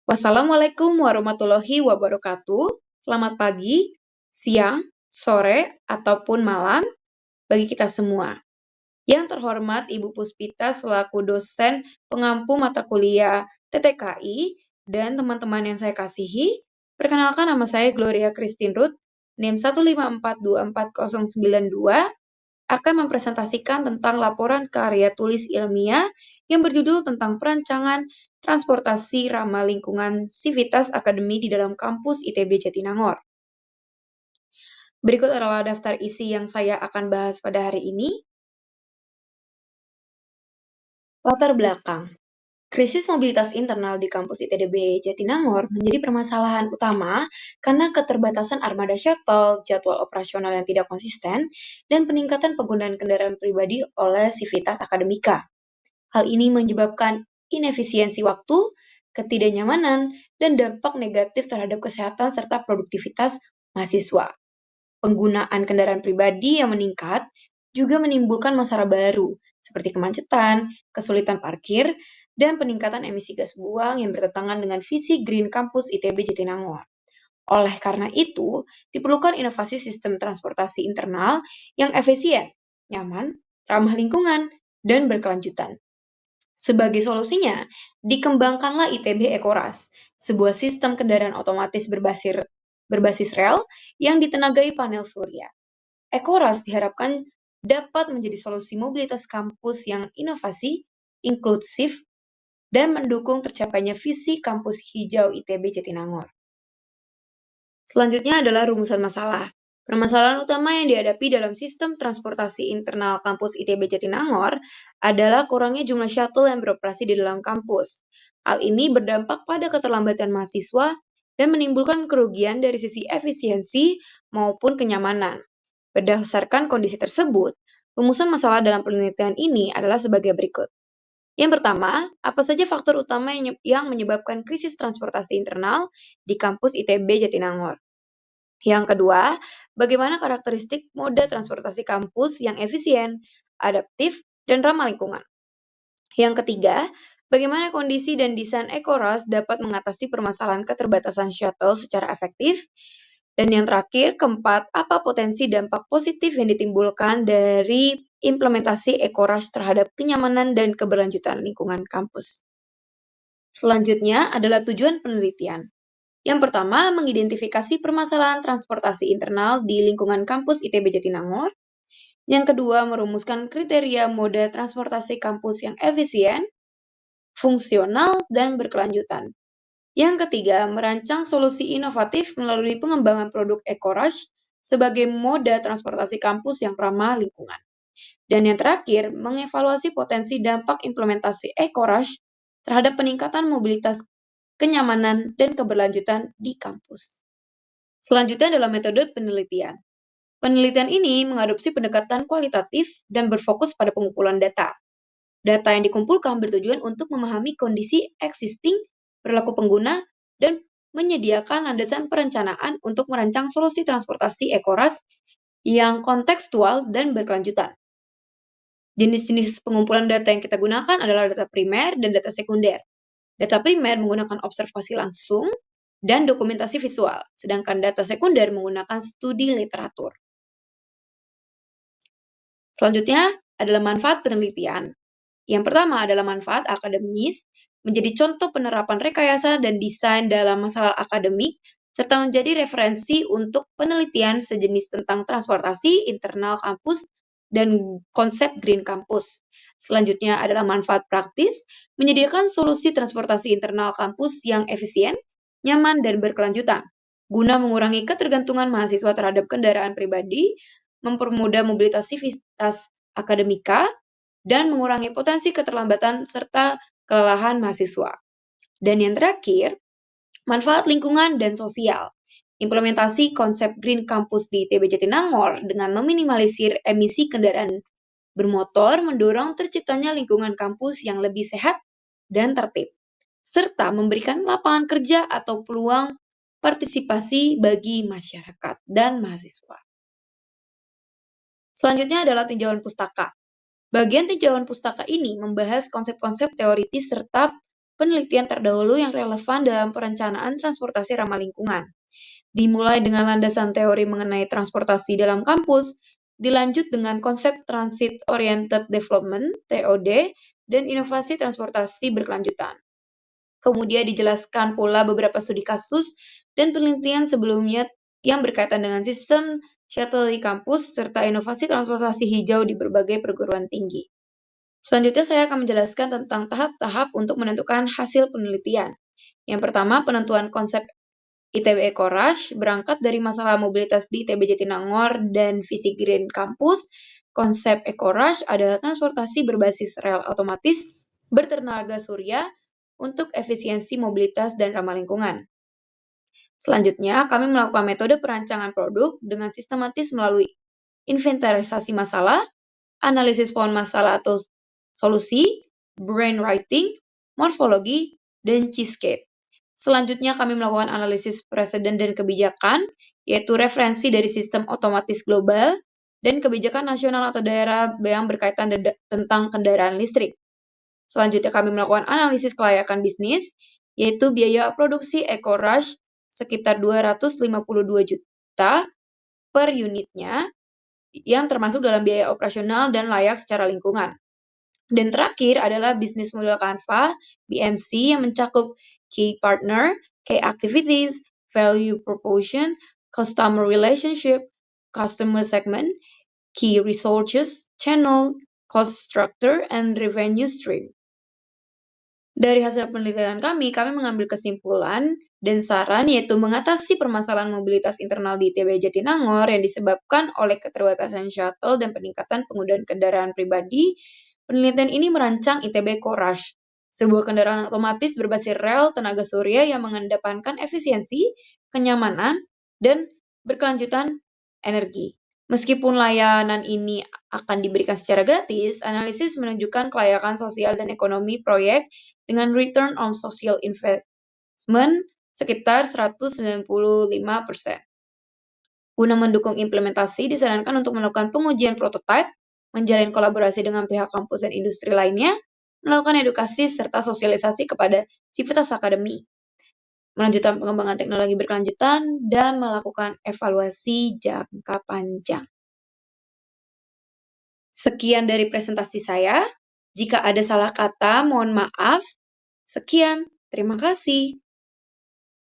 Wassalamualaikum warahmatullahi wabarakatuh. Selamat pagi, siang, sore, ataupun malam bagi kita semua. Yang terhormat Ibu Puspita selaku dosen pengampu mata kuliah TTKI dan teman-teman yang saya kasihi, perkenalkan nama saya Gloria Christine Ruth, NIM 154240092, akan mempresentasikan tentang laporan karya tulis ilmiah yang berjudul tentang perancangan transportasi ramah lingkungan Civitas Akademi di dalam kampus ITB Jatinangor. Berikut adalah daftar isi yang saya akan bahas pada hari ini. Latar belakang. Krisis mobilitas internal di kampus ITB Jatinangor menjadi permasalahan utama karena keterbatasan armada shuttle, jadwal operasional yang tidak konsisten, dan peningkatan penggunaan kendaraan pribadi oleh Civitas Akademika. Hal ini menyebabkan inefisiensi waktu, ketidaknyamanan, dan dampak negatif terhadap kesehatan serta produktivitas mahasiswa. Penggunaan kendaraan pribadi yang meningkat juga menimbulkan masalah baru, seperti kemacetan, kesulitan parkir, dan peningkatan emisi gas buang yang bertentangan dengan visi Green Campus ITB Jatinangor. Oleh karena itu, diperlukan inovasi sistem transportasi internal yang efisien, nyaman, ramah lingkungan, dan berkelanjutan. Sebagai solusinya, dikembangkanlah ITB Ekoras, sebuah sistem kendaraan otomatis berbasis rel yang ditenagai panel surya. Ekoras diharapkan dapat menjadi solusi mobilitas kampus yang inovasi, inklusif, dan mendukung tercapainya visi kampus hijau ITB Jatinangor. Selanjutnya adalah rumusan masalah. Permasalahan utama yang dihadapi dalam sistem transportasi internal kampus ITB Jatinangor adalah kurangnya jumlah shuttle yang beroperasi di dalam kampus. Hal ini berdampak pada keterlambatan mahasiswa dan menimbulkan kerugian dari sisi efisiensi maupun kenyamanan. Berdasarkan kondisi tersebut, rumusan masalah dalam penelitian ini adalah sebagai berikut. Yang pertama, apa saja faktor utama yang menyebabkan krisis transportasi internal di kampus ITB Jatinangor? Yang kedua, bagaimana karakteristik moda transportasi kampus yang efisien, adaptif, dan ramah lingkungan? Yang ketiga, bagaimana kondisi dan desain Ekoras dapat mengatasi permasalahan keterbatasan shuttle secara efektif? Dan yang terakhir, keempat, apa potensi dampak positif yang ditimbulkan dari implementasi Ekoras terhadap kenyamanan dan keberlanjutan lingkungan kampus? Selanjutnya adalah tujuan penelitian. Yang pertama, mengidentifikasi permasalahan transportasi internal di lingkungan kampus ITB Jatinangor. Yang kedua, merumuskan kriteria moda transportasi kampus yang efisien, fungsional, dan berkelanjutan. Yang ketiga, merancang solusi inovatif melalui pengembangan produk Ekorush sebagai moda transportasi kampus yang ramah lingkungan. Dan yang terakhir, mengevaluasi potensi dampak implementasi Ekorush terhadap peningkatan mobilitas, kenyamanan, dan keberlanjutan di kampus. Selanjutnya adalah metode penelitian. Penelitian ini mengadopsi pendekatan kualitatif dan berfokus pada pengumpulan data. Data yang dikumpulkan bertujuan untuk memahami kondisi existing, perilaku pengguna, dan menyediakan landasan perencanaan untuk merancang solusi transportasi Ekoras yang kontekstual dan berkelanjutan. Jenis-jenis pengumpulan data yang kita gunakan adalah data primer dan data sekunder. Data primer menggunakan observasi langsung dan dokumentasi visual, sedangkan data sekunder menggunakan studi literatur. Selanjutnya adalah manfaat penelitian. Yang pertama adalah manfaat akademis, menjadi contoh penerapan rekayasa dan desain dalam masalah akademik, serta menjadi referensi untuk penelitian sejenis tentang transportasi internal kampus dan konsep Green Campus. Selanjutnya adalah manfaat praktis, menyediakan solusi transportasi internal kampus yang efisien, nyaman, dan berkelanjutan, guna mengurangi ketergantungan mahasiswa terhadap kendaraan pribadi, mempermudah mobilitas civitas akademika, dan mengurangi potensi keterlambatan serta kelelahan mahasiswa. Dan yang terakhir, manfaat lingkungan dan sosial. Implementasi konsep Green Campus di ITB Jatinangor dengan meminimalisir emisi kendaraan bermotor mendorong terciptanya lingkungan kampus yang lebih sehat dan tertib, serta memberikan lapangan kerja atau peluang partisipasi bagi masyarakat dan mahasiswa. Selanjutnya adalah tinjauan pustaka. Bagian tinjauan pustaka ini membahas konsep-konsep teoritis serta penelitian terdahulu yang relevan dalam perencanaan transportasi ramah lingkungan. Dimulai dengan landasan teori mengenai transportasi dalam kampus, dilanjut dengan konsep Transit Oriented Development (TOD) dan inovasi transportasi berkelanjutan. Kemudian dijelaskan pula beberapa studi kasus dan penelitian sebelumnya yang berkaitan dengan sistem shuttle di kampus serta inovasi transportasi hijau di berbagai perguruan tinggi. Selanjutnya saya akan menjelaskan tentang tahap-tahap untuk menentukan hasil penelitian. Yang pertama, penentuan konsep ITB Eco Rush berangkat dari masalah mobilitas di ITB Jatinangor dan visi Green Campus. Konsep Eco Rush adalah transportasi berbasis rel otomatis bertenaga surya untuk efisiensi mobilitas dan ramah lingkungan. Selanjutnya, kami melakukan metode perancangan produk dengan sistematis melalui inventarisasi masalah, analisis pohon masalah atau solusi, brainwriting, morfologi, dan cheesecake. Selanjutnya, kami melakukan analisis preseden dan kebijakan, yaitu referensi dari sistem otomatis global dan kebijakan nasional atau daerah yang berkaitan tentang kendaraan listrik. Selanjutnya, kami melakukan analisis kelayakan bisnis, yaitu biaya produksi Eco Rush sekitar 252 juta per unitnya, yang termasuk dalam biaya operasional dan layak secara lingkungan. Dan terakhir adalah bisnis model Canva, BMC, yang mencakup key partner, key activities, value proposition, customer relationship, customer segment, key resources, channel, cost structure, and revenue stream. Dari hasil penelitian kami mengambil kesimpulan dan saran yaitu mengatasi permasalahan mobilitas internal di ITB Jatinangor yang disebabkan oleh keterbatasan shuttle dan peningkatan penggunaan kendaraan pribadi. Penelitian ini merancang ITB Courage, sebuah kendaraan otomatis berbasis rel tenaga surya yang mengedepankan efisiensi, kenyamanan, dan berkelanjutan energi. Meskipun layanan ini akan diberikan secara gratis, analisis menunjukkan kelayakan sosial dan ekonomi proyek dengan return on social investment sekitar 195%. Guna mendukung implementasi, disarankan untuk melakukan pengujian prototipe, menjalin kolaborasi dengan pihak kampus dan industri lainnya, melakukan edukasi serta sosialisasi kepada sivitas akademi, melanjutkan pengembangan teknologi berkelanjutan, dan melakukan evaluasi jangka panjang. Sekian dari presentasi saya. Jika ada salah kata, mohon maaf. Sekian, terima kasih.